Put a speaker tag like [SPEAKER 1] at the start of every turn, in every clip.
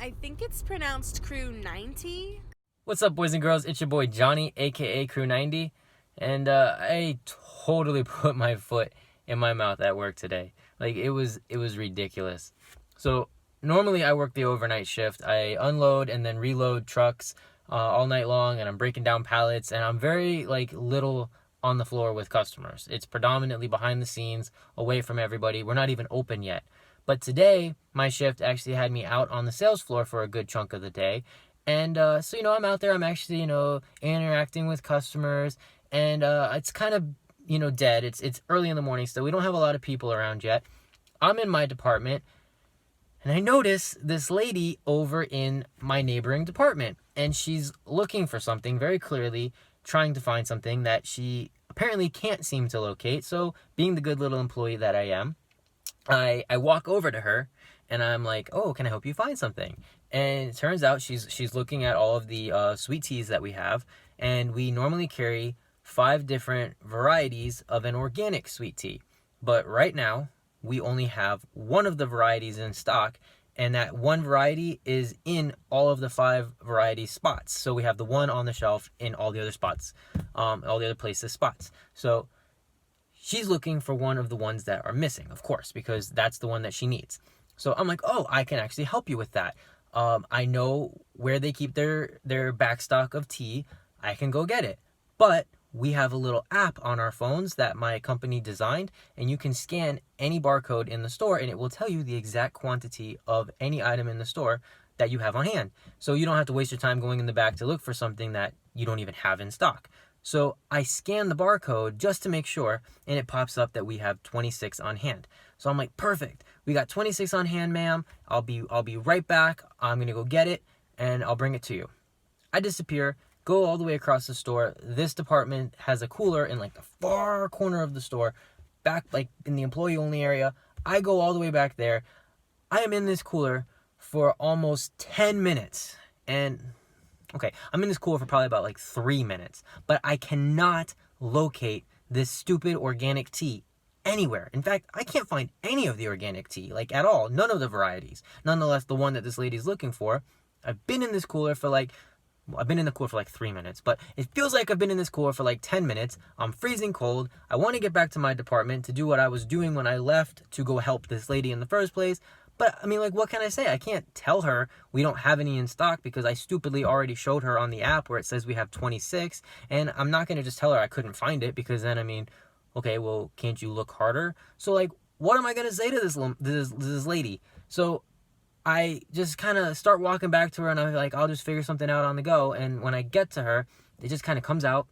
[SPEAKER 1] I think it's pronounced Crew 90.
[SPEAKER 2] What's up, boys and girls? It's your boy Johnny, aka Crew 90, and I totally put my foot in my mouth at work today. Like it was ridiculous. So normally I work the overnight shift. I unload and then reload trucks all night long, and I'm breaking down pallets, and I'm very little on the floor with customers. It's predominantly behind the scenes, away from everybody. We're not even open yet. But today, my shift actually had me out on the sales floor for a good chunk of the day. And so, I'm out there. I'm actually, interacting with customers. And it's kind of, dead. It's early in the morning still. We don't have a lot of people around yet. I'm in my department. And I notice this lady over in my neighboring department. And she's looking for something very clearly, trying to find something that she apparently can't seem to locate. So, being the good little employee that I am, I walk over to her and I'm like, "Oh, can I help you find something?" And it turns out she's looking at all of the sweet teas that we have, and we normally carry 5 different varieties of an organic sweet tea. But right now, we only have one of the varieties in stock, and that one variety is in all of the 5 variety spots. So we have the one on the shelf in all the other spots, all the other places spots. So she's looking for one of the ones that are missing, of course, because that's the one that she needs. So I'm like, "Oh, I can actually help you with that. I know where they keep their back stock of tea. I can go get it." But we have a little app on our phones that my company designed, and you can scan any barcode in the store, and it will tell you the exact quantity of any item in the store that you have on hand. So you don't have to waste your time going in the back to look for something that you don't even have in stock. So I scan the barcode just to make sure, and it pops up that we have 26 on hand. So I'm like, "Perfect. We got 26 on hand, ma'am. I'll be right back. I'm going to go get it, and I'll bring it to you." I disappear, go all the way across the store. This department has a cooler in the far corner of the store, back in the employee only area. I go all the way back there. I am in this cooler for almost 10 minutes. And okay, I'm in this cooler for probably about 3 minutes, but I cannot locate this stupid organic tea anywhere. In fact, I can't find any of the organic tea, at all. None of the varieties. Nonetheless, the one that this lady's looking for. I've been in this cooler for I've been in the cooler for 3 minutes, but it feels like I've been in this cooler for 10 minutes. I'm freezing cold. I want to get back to my department to do what I was doing when I left to go help this lady in the first place. But, what can I say? I can't tell her we don't have any in stock because I stupidly already showed her on the app where it says we have 26. And I'm not going to just tell her I couldn't find it because then, okay, well, can't you look harder? So, what am I going to say to this lady? So I just kind of start walking back to her, and I'm like, I'll just figure something out on the go. And when I get to her, it just kind of comes out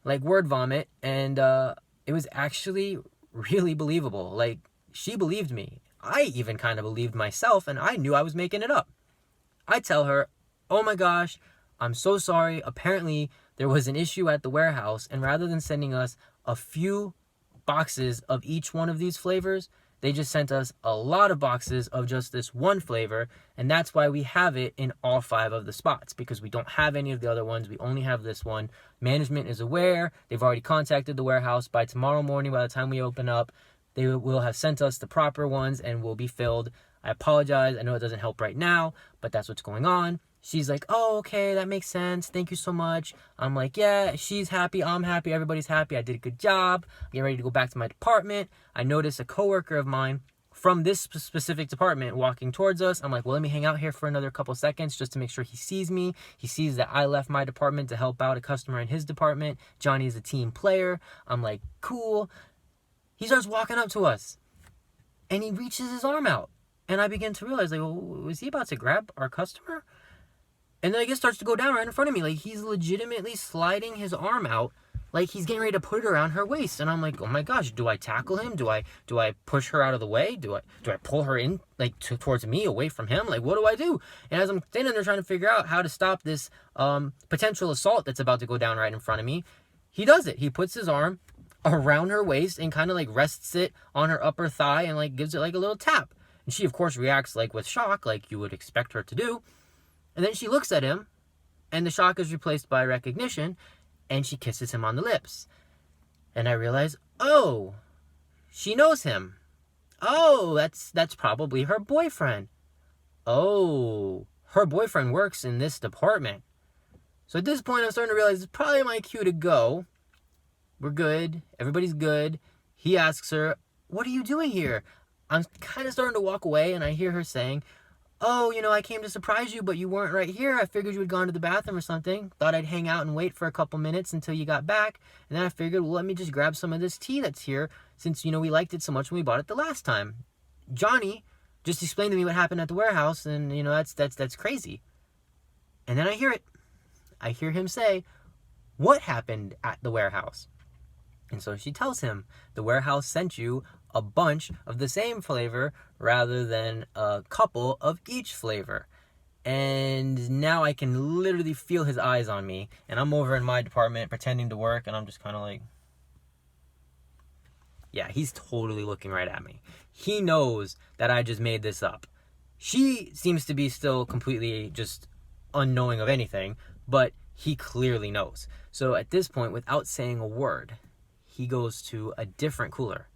[SPEAKER 2] like word vomit. And it was actually really believable. She believed me. I even kind of believed myself, and I knew I was making it up. I tell her, "Oh my gosh, I'm so sorry. Apparently, there was an issue at the warehouse, and rather than sending us a few boxes of each one of these flavors, they just sent us a lot of boxes of just this one flavor, and that's why we have it in all 5 of the spots, because we don't have any of the other ones. We only have this one. Management is aware. They've already contacted the warehouse. By tomorrow morning, by the time we open up, they will have sent us the proper ones and will be filled. I apologize. I know it doesn't help right now, but that's what's going on." She's like, "Oh, okay, that makes sense. Thank you so much." I'm like, "Yeah, she's happy. I'm happy. Everybody's happy. I did a good job. I'm getting ready to go back to my department." I noticed a coworker of mine from this specific department walking towards us. I'm like, "Well, let me hang out here for another couple seconds just to make sure he sees me. He sees that I left my department to help out a customer in his department. Johnny is a team player." I'm like, "Cool." He starts walking up to us, and he reaches his arm out. And I begin to realize, was he about to grab our customer? And then I guess starts to go down right in front of me. He's legitimately sliding his arm out, he's getting ready to put it around her waist. And I'm like, "Oh my gosh, do I tackle him? Do I push her out of the way? Do I pull her in, towards me, away from him? What do I do?" And as I'm standing there trying to figure out how to stop this potential assault that's about to go down right in front of me, he does it. He puts his arm around her waist and kind of rests it on her upper thigh and gives it a little tap. And she, of course, reacts with shock, like you would expect her to do. And then she looks at him, and the shock is replaced by recognition, and she kisses him on the lips. And I realize, oh, she knows him. Oh, that's probably her boyfriend. oh, her boyfriend works in this department. So at this point, I'm starting to realize it's probably my cue to go. We're good. Everybody's good. He asks her, what are you doing here? I'm kind of starting to walk away, and I hear her saying, oh, I came to surprise you, but you weren't right here. I figured you had gone to the bathroom or something. Thought I'd hang out and wait for a couple minutes until you got back. And then I figured, well, let me just grab some of this tea that's here since, we liked it so much when we bought it the last time. Johnny just explained to me what happened at the warehouse, and, that's crazy. And then I hear it. I hear him say, what happened at the warehouse? And so she tells him, the warehouse sent you a bunch of the same flavor rather than a couple of each flavor. And now I can literally feel his eyes on me. And I'm over in my department pretending to work, and I'm just kind of like, yeah, he's totally looking right at me. He knows that I just made this up. She seems to be still completely just unknowing of anything, but he clearly knows. So at this point, without saying a word, he goes to a different cooler.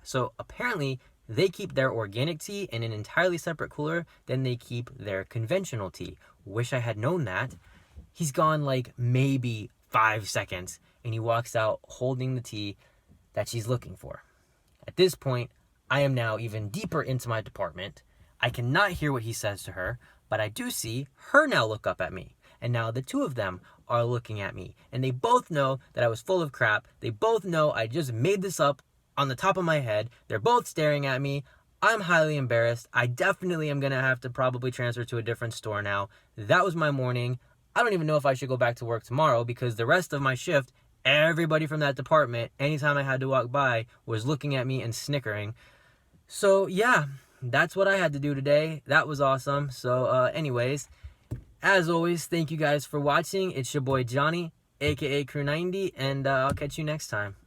[SPEAKER 2] So apparently they keep their organic tea in an entirely separate cooler than they keep their conventional tea. Wish I had known that. He's gone like maybe 5 seconds, and he walks out holding the tea that she's looking for. At this point, I am now even deeper into my department. I cannot hear what he says to her, but I do see her now look up at me. And now the two of them are looking at me. And they both know that I was full of crap. They both know I just made this up on the top of my head. They're both staring at me. I'm highly embarrassed. I definitely am going to have to probably transfer to a different store now. That was my morning. I don't even know if I should go back to work tomorrow because the rest of my shift, everybody from that department, anytime I had to walk by, was looking at me and snickering. So yeah, that's what I had to do today. That was awesome. So anyways, as always, thank you guys for watching. It's your boy Johnny, aka Crew 90, and I'll catch you next time.